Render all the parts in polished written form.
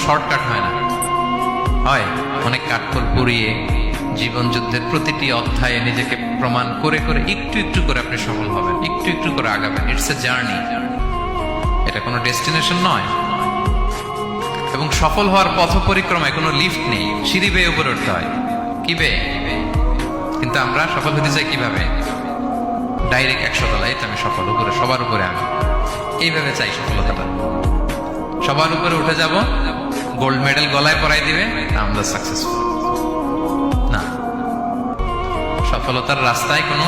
Shortcut হয় না, হয় অনেক কাঠখড় পুড়িয়ে জীবন যুদ্ধের প্রতিটি অধ্যায়ে নিজেকে প্রমাণ করে করে একটু একটু করে আপনি সফল হবেন, একটু একটু করে আগাবেন। ইটস এ জার্নি, এটা কোনো ডেস্টিনেশন নয়। এবং সফল হওয়ার পথ পরিক্রমায় কোনো লিফট নেই, সিঁড়ি বেয়ে উপরে উঠতে হয়। কি বেয়ে? কিন্তু আমরা সফল হতে চাই কিভাবে? ডাইরেক্ট 100 তলায় আমি সফল, উপরে সবার উপরে আমি, এইভাবে চাই সফলতাটা। সবার উপরে উঠে যাব, গোল্ড মেডেল গলায় পরাই দিবে, আমরা সাকসেসফুল না। সফলতার রাস্তায় কোনো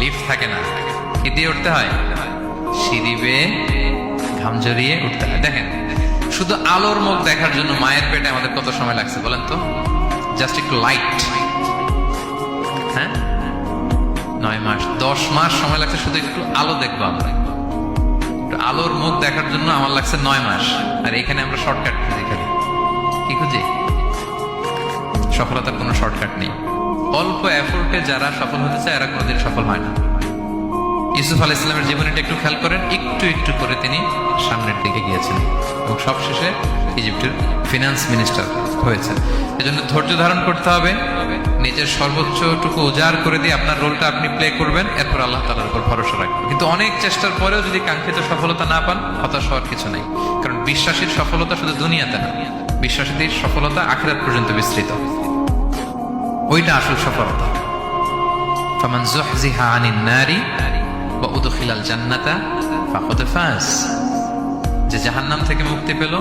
লিফট থাকে না। কি দিয়ে উঠতে হয়? সিঁড়ি বেয়ে ঘাম জড়িয়ে উঠতে হয়। দেখেন, শুধু আলোর মুখ দেখার জন্য মায়ের পেটে আমাদের কত সময় লাগছে বলেন তো? জাস্ট একটু লাইট, হ্যাঁ, 9 মাস 10 মাস সময় লাগছে শুধু একটু আলো দেখবো আমরা। একটু আলোর মুখ দেখার জন্য আমার লাগছে 9 মাস। আর এখানে আমরা শর্টকাট খুঁজি, খালি কি খুঁজি? সফলতার কোনো শর্টকাট নেই। অল্প এফোর্টে যারা সফল হতে চায় এরা কোনোদিন সফল হয় না। ইউসুফ আলাইহিস সালামের জীবনীটা একটু খেয়াল করেন, একটু একটু করে তিনি সামনের দিকে গিয়েছেন এবং সবশেষে ইজিপ্টের ফিনান্স মিনিস্টার হয়েছে। এজন্য ধৈর্য ধারণ করতে হবে, নিজের সর্বোচ্চটুকু উজাড় করে দিয়ে আপনার রোলটা আপনি প্লে করবেন, এরপর আল্লাহ তাআলার উপর ভরসা রাখবেন। কিন্তু অনেক চেষ্টার পরেও যদি কাঙ্ক্ষিত সফলতা না পান, হতাশ হওয়ার কিছু নেই। কারণ বিশ্বাসীর সফলতা শুধু দুনিয়াতে না, বিশ্বাসীদের সফলতা আখিরাত পর্যন্ত বিস্তৃত। ওইটা আসল সফলতা। ফামান যুহজিহা আনিন নারি ওয়া উদখিলাল জান্নাতা ফাকাদ ফাজ। যে জাহান্নাম থেকে মুক্তি পেল